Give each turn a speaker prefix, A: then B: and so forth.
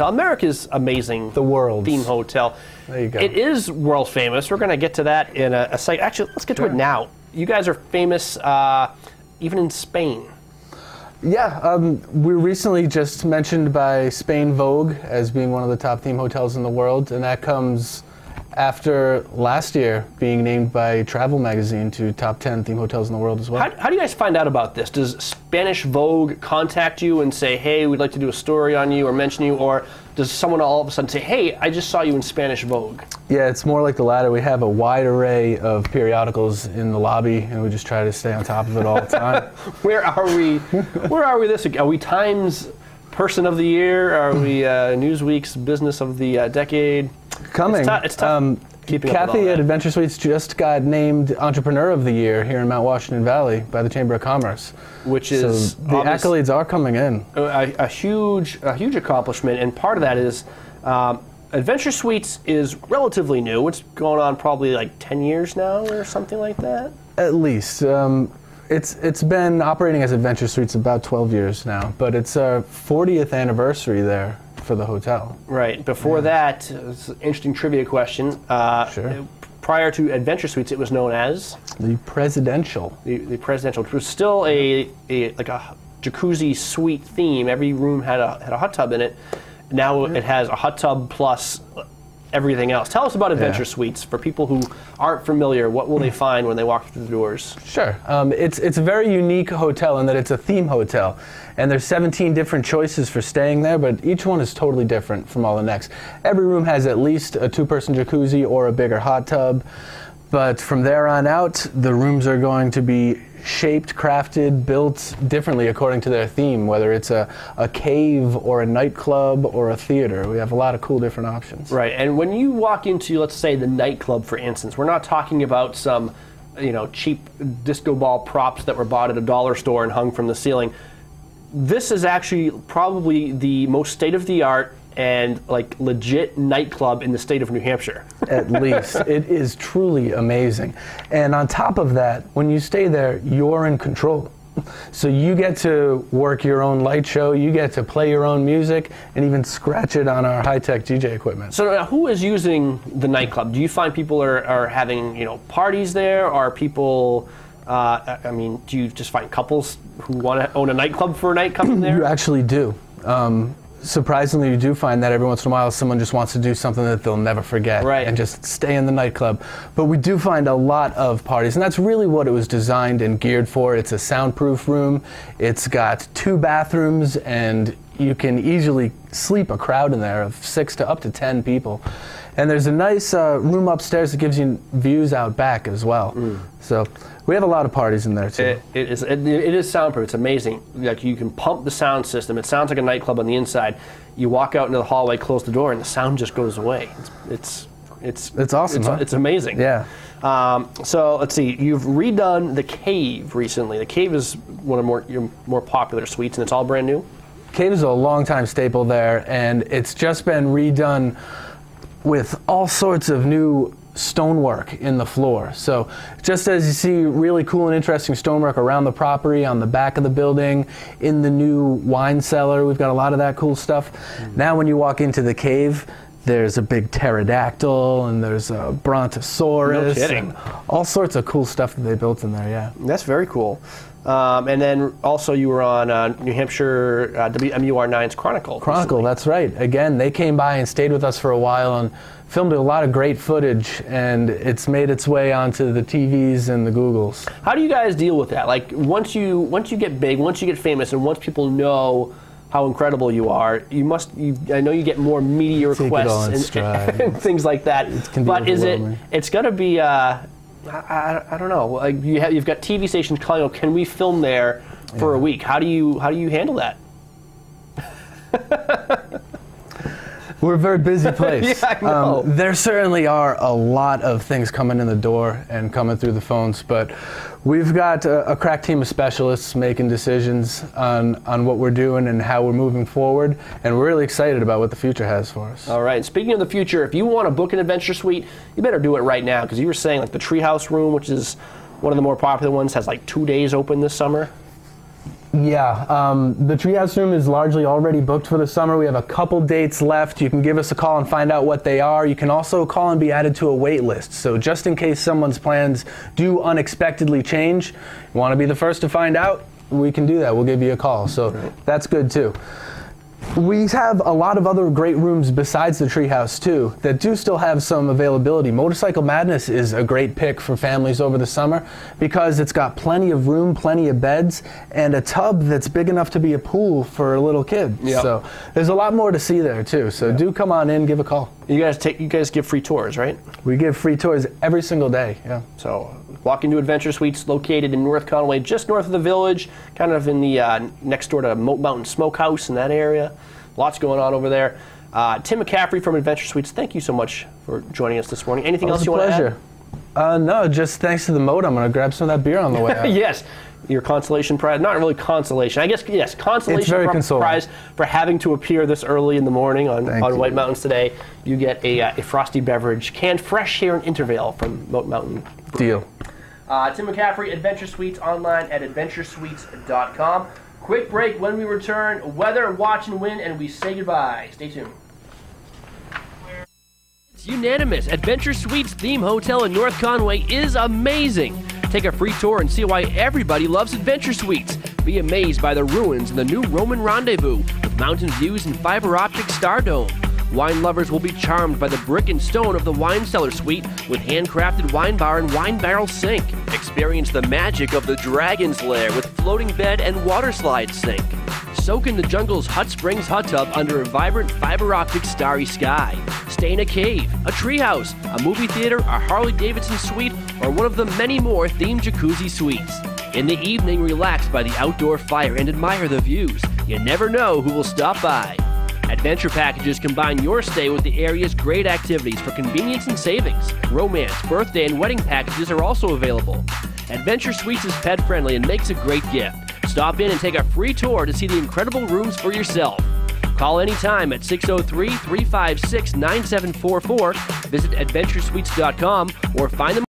A: America's amazing
B: The world
A: theme hotel.
B: There you go.
A: It is world famous. We're going to get to that in a second. Actually, let's get to it now. You guys are famous even in Spain.
B: Yeah, we were recently just mentioned by Spain Vogue as being one of the top theme hotels in the world, and that comes after last year being named by Travel Magazine to top 10 theme hotels in the world as well.
A: How do you guys find out about this? Does Spanish Vogue contact you and say, hey, we'd like to do a story on you or mention you, or does someone all of a sudden say, hey, I just saw you in Spanish Vogue?
B: Yeah, it's more like the latter. We have a wide array of periodicals in the lobby, and we just try to stay on top of it all the time.
A: Where are we? Where are we this week? Are we Times Person of the Year? Are we Newsweek's Business of the Decade?
B: Coming.
A: It's tough.
B: Kathy at Adventure Suites just got named Entrepreneur of the Year here in Mount Washington Valley by the Chamber of Commerce.
A: Which is
B: so the accolades are coming in.
A: A huge accomplishment, and part of that is Adventure Suites is relatively new. It's going on probably like 10 years now or something like that.
B: At least. It's been operating as Adventure Suites about 12 years now, but it's our 40th anniversary there for the hotel.
A: Right. Before that, it's an interesting trivia question.
B: Sure.
A: Prior to Adventure Suites, it was known as
B: the Presidential.
A: The Presidential, which was still a jacuzzi suite theme. Every room had a hot tub in it. Now it has a hot tub plus everything else. Tell us about Adventure Suites for people who aren't familiar. What will they find when they walk through the doors?
B: Sure. It's a very unique hotel in that it's a theme hotel, and there's 17 different choices for staying there, but each one is totally different from all the next. Every room has at least a 2-person jacuzzi or a bigger hot tub, but from there on out, the rooms are going to be shaped, crafted, built differently according to their theme, whether it's a cave or a nightclub or a theater. We have a lot of cool different options.
A: Right, and when you walk into, let's say, the nightclub, for instance, we're not talking about some, cheap disco ball props that were bought at a dollar store and hung from the ceiling. This is actually probably the most state-of-the-art and like legit nightclub in the state of New Hampshire.
B: At least. It is truly amazing. And on top of that, when you stay there, you're in control. So you get to work your own light show, you get to play your own music, and even scratch it on our high-tech DJ equipment.
A: So who is using the nightclub? Do you find people are having parties there? Are people, do you just find couples who want to own a nightclub for a night coming there?
B: You actually do. Surprisingly, you do find that every once in a while someone just wants to do something that they'll never forget and just stay in the nightclub. But we do find a lot of parties, and that's really what it was designed and geared for. It's a soundproof room. It's got 2 bathrooms, and you can easily sleep a crowd in there of 6 to up to 10 people. And there's a nice room upstairs that gives you views out back as well. So we have a lot of parties in there too.
A: It is soundproof. It's amazing. Like, you can pump the sound system. It sounds like a nightclub on the inside. You walk out into the hallway, close the door, and the sound just goes away. It's
B: awesome.
A: It's amazing.
B: Yeah.
A: So let's see. You've redone the Cave recently. The Cave is one of your more popular suites, and it's all brand new.
B: Cave is a long-time staple there, and it's just been redone with all sorts of new stonework in the floor. So just as you see really cool and interesting stonework around the property, on the back of the building, in the new wine cellar, we've got a lot of that cool stuff. Now when you walk into the Cave, there's a big pterodactyl, and there's a brontosaurus.
A: No kidding.
B: And all sorts of cool stuff that they built in there, yeah.
A: That's very cool. And then also you were on New Hampshire WMUR9's Chronicle.
B: Chronicle, that's right. Again, they came by and stayed with us for a while and filmed a lot of great footage, and it's made its way onto the TVs and the Googles.
A: How do you guys deal with that? Like, once you get big, once you get famous, and once people know how incredible you are, I know you get more media requests and things like that. But it's going to be I don't know. Like, you've got TV stations calling, oh, can we film there for a week? How do you handle that?
B: We're a very busy place.
A: Yeah, I know.
B: There certainly are a lot of things coming in the door and coming through the phones, but we've got a crack team of specialists making decisions on what we're doing and how we're moving forward, and we're really excited about what the future has for us.
A: All right, and speaking of the future, if you want to book an adventure suite, you better do it right now, because you were saying like the Treehouse room, which is one of the more popular ones, has like 2 days open this summer.
B: Yeah, the treehouse room is largely already booked for the summer. We have a couple dates left. You can give us a call and find out what they are. You can also call and be added to a wait list. So just in case someone's plans do unexpectedly change, you want to be the first to find out, we can do that. We'll give you a call. So that's good too. We have a lot of other great rooms besides the treehouse too that do still have some availability. Motorcycle Madness is a great pick for families over the summer because it's got plenty of room, plenty of beds, and a tub that's big enough to be a pool for a little kid. Yep. So there's a lot more to see there too. So do come on in, give a call.
A: You guys give free tours, right?
B: We give free tours every single day. Yeah.
A: So walk into Adventure Suites, located in North Conway, just north of the village, kind of in the next door to Moat Mountain Smokehouse in that area. Lots going on over there. Tim McCaffrey from Adventure Suites, thank you so much for joining us this morning. Anything else you want to add?
B: No, just thanks to the Moat. I'm going to grab some of that beer on the way out.
A: Yes. Your consolation prize, not really consolation, I guess, yes, consolation prize for having to appear this early in the morning on White Mountains today. You get a frosty beverage, canned fresh here in Intervale from Moat Mountain.
B: Deal.
A: Tim McCaffrey, Adventure Suites, online at adventuresuites.com. Quick break. When we return, weather, watch and win, and we say goodbye. Stay tuned. It's unanimous. Adventure Suites Theme Hotel in North Conway is amazing. Take a free tour and see why everybody loves Adventure Suites. Be amazed by the ruins and the new Roman Rendezvous with mountain views and fiber optic star dome. Wine lovers will be charmed by the brick and stone of the wine cellar suite with handcrafted wine bar and wine barrel sink. Experience the magic of the Dragon's Lair with floating bed and water slide sink. Soak in the jungle's Hot Springs hot tub under a vibrant fiber optic starry sky. Stay in a cave, a treehouse, a movie theater, a Harley-Davidson suite, or one of the many more themed jacuzzi suites. In the evening, relax by the outdoor fire and admire the views. You never know who will stop by. Adventure packages combine your stay with the area's great activities for convenience and savings. Romance, birthday, and wedding packages are also available. Adventure Suites is pet-friendly and makes a great gift. Stop in and take a free tour to see the incredible rooms for yourself. Call anytime at 603-356-9744, visit adventuresuites.com, or find them